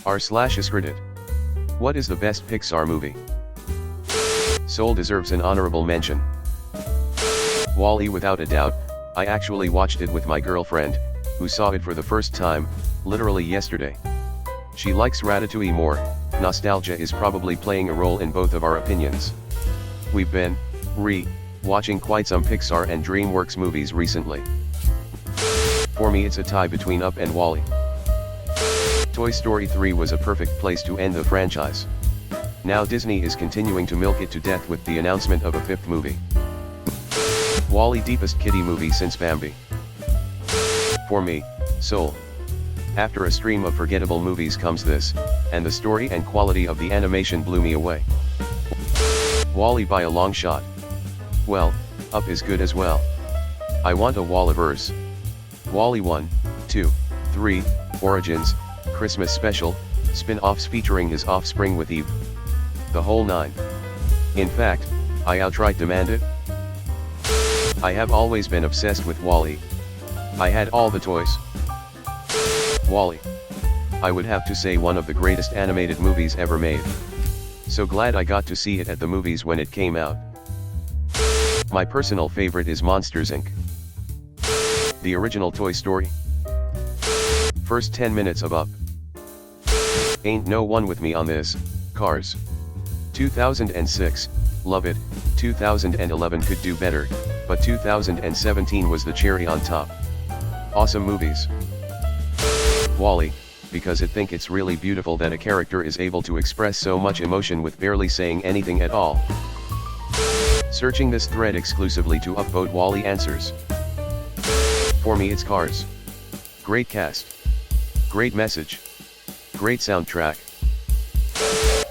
r/askreddit. What is the best Pixar movie? Soul deserves an honorable mention. WALL-E without a doubt. I actually watched it with my girlfriend, who saw it for the first time, literally yesterday. She likes Ratatouille more. Nostalgia is probably playing a role in both of our opinions. We've been watching quite some Pixar and DreamWorks movies recently. For me it's a tie between Up and WALL-E. Toy Story 3 was a perfect place to end the franchise. Now Disney is continuing to milk it to death with the announcement of a fifth movie. WALL-E deepest kiddie movie since Bambi. For me, Soul. After a stream of forgettable movies comes this, and the story and quality of the animation blew me away. WALL-E by a long shot. Well, Up is good as well. I want a WALL-E-verse. WALL-E 1, 2, 3, Origins, Christmas Special, spin-offs featuring his offspring with Eve. The whole nine. In fact, I outright demand it. I have always been obsessed with WALL-E. I had all the toys. WALL-E. I would have to say one of the greatest animated movies ever made. So glad I got to see it at the movies when it came out. My personal favorite is Monsters Inc. The original Toy Story. First 10 minutes of Up. Ain't no one with me on this. Cars. 2006, love it. 2011 could do better, but 2017 was the cherry on top. Awesome movies. WALL-E, because I think it's really beautiful that a character is able to express so much emotion with barely saying anything at all. Searching this thread exclusively to upvote WALL-E answers. For me it's Cars. Great cast. Great message. Great soundtrack.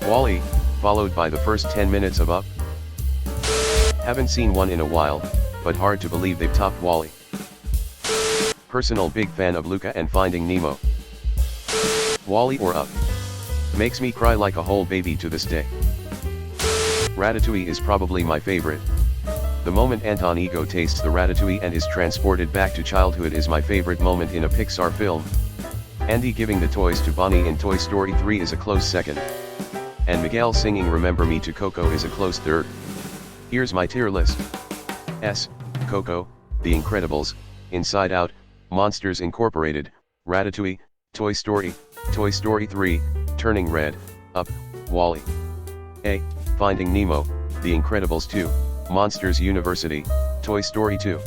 WALL-E, followed by the first 10 minutes of Up. Haven't seen one in a while, but hard to believe they've topped WALL-E. Personal big fan of Luca and Finding Nemo. WALL-E or Up. Makes me cry like a whole baby to this day. Ratatouille is probably my favorite. The moment Anton Ego tastes the ratatouille and is transported back to childhood is my favorite moment in a Pixar film. Andy giving the toys to Bonnie in Toy Story 3 is a close second. And Miguel singing Remember Me to Coco is a close third. Here's my tier list. S. Coco, The Incredibles, Inside Out, Monsters Incorporated, Ratatouille, Toy Story 3, Turning Red, Up, WALL-E. A. Finding Nemo, The Incredibles 2, Monsters University, Toy Story 2.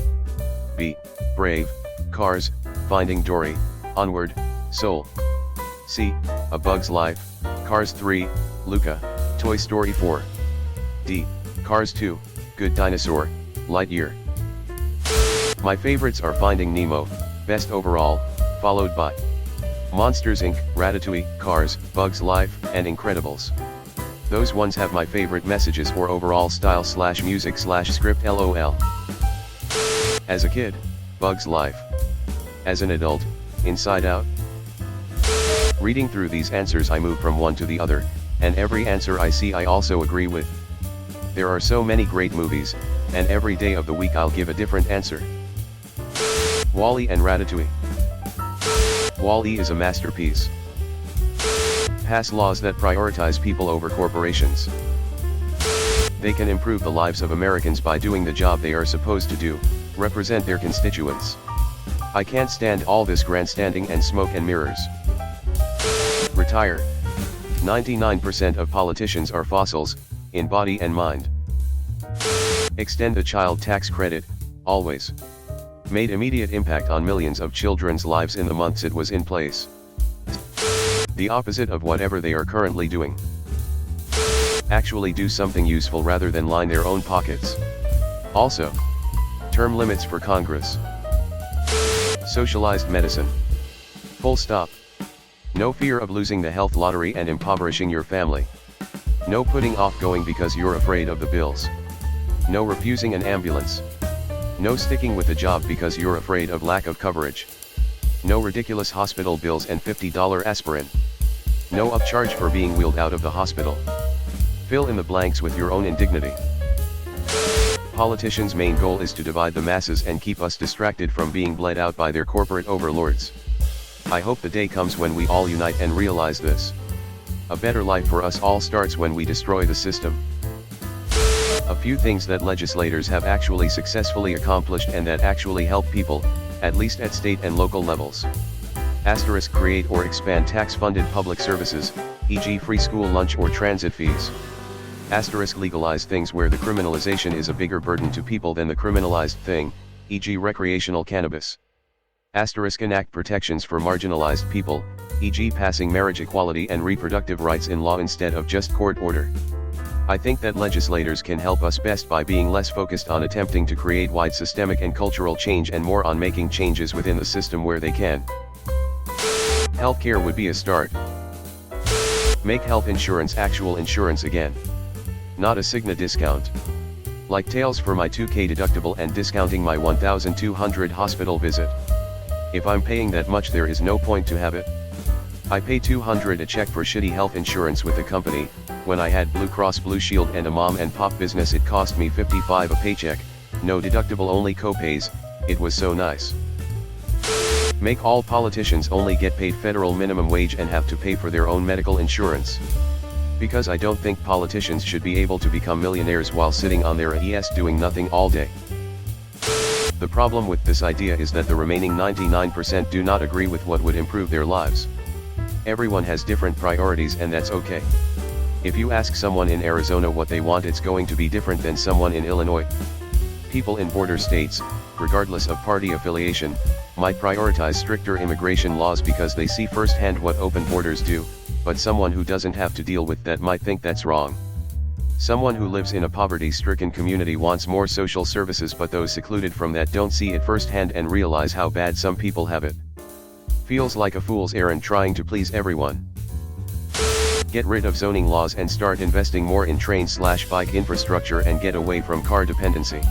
B. Brave, Cars, Finding Dory, Onward, Soul. C. A Bug's Life, Cars 3, Luca, Toy Story 4. D. Cars 2, Good Dinosaur, Lightyear. My favorites are Finding Nemo, best overall, followed by Monsters Inc., Ratatouille, Cars, Bug's Life, and Incredibles. Those ones have my favorite messages or overall style/music/script lol. As a kid, Bug's Life. As an adult, Inside Out. Reading through these answers I move from one to the other, and every answer I see I also agree with. There are so many great movies, and every day of the week I'll give a different answer. WALL-E and Ratatouille. WALL-E is a masterpiece. Pass laws that prioritize people over corporations. They can improve the lives of Americans by doing the job they are supposed to do, represent their constituents. I can't stand all this grandstanding and smoke and mirrors. Retire. 99% of politicians are fossils, in body and mind. Extend the child tax credit, always. Made immediate impact on millions of children's lives in the months it was in place. The opposite of whatever they are currently doing. Actually do something useful rather than line their own pockets. Also, term limits for Congress. Socialized medicine. Full stop. No fear of losing the health lottery and impoverishing your family. No putting off going because you're afraid of the bills. No refusing an ambulance. No sticking with a job because you're afraid of lack of coverage. No ridiculous hospital bills and $50 aspirin. No upcharge for being wheeled out of the hospital. Fill in the blanks with your own indignity. Politicians' main goal is to divide the masses and keep us distracted from being bled out by their corporate overlords. I hope the day comes when we all unite and realize this. A better life for us all starts when we destroy the system. A few things that legislators have actually successfully accomplished and that actually help people, at least at state and local levels. Asterisk create or expand tax-funded public services, e.g. free school lunch or transit fees. Asterisk legalize things where the criminalization is a bigger burden to people than the criminalized thing, e.g. recreational cannabis. Asterisk enact protections for marginalized people, e.g. passing marriage equality and reproductive rights in law instead of just court order. I think that legislators can help us best by being less focused on attempting to create wide systemic and cultural change and more on making changes within the system where they can. Healthcare would be a start. Make health insurance actual insurance again. Not a Cigna discount. Like tails for my $2,000 deductible and discounting my $1,200 hospital visit. If I'm paying that much, there is no point to have it. I pay $200 a check for shitty health insurance with the company. When I had Blue Cross Blue Shield and a mom and pop business, it cost me $55 a paycheck, no deductible, only co-pays. It was so nice. Make all politicians only get paid federal minimum wage and have to pay for their own medical insurance. Because I don't think politicians should be able to become millionaires while sitting on their AES doing nothing all day. The problem with this idea is that the remaining 99% do not agree with what would improve their lives. Everyone has different priorities, and that's okay. If you ask someone in Arizona what they want, it's going to be different than someone in Illinois. People in border states, regardless of party affiliation, might prioritize stricter immigration laws because they see firsthand what open borders do, but someone who doesn't have to deal with that might think that's wrong. Someone who lives in a poverty-stricken community wants more social services, but those secluded from that don't see it firsthand and realize how bad some people have it. Feels like a fool's errand trying to please everyone. Get rid of zoning laws and start investing more in train/bike infrastructure and get away from car dependency.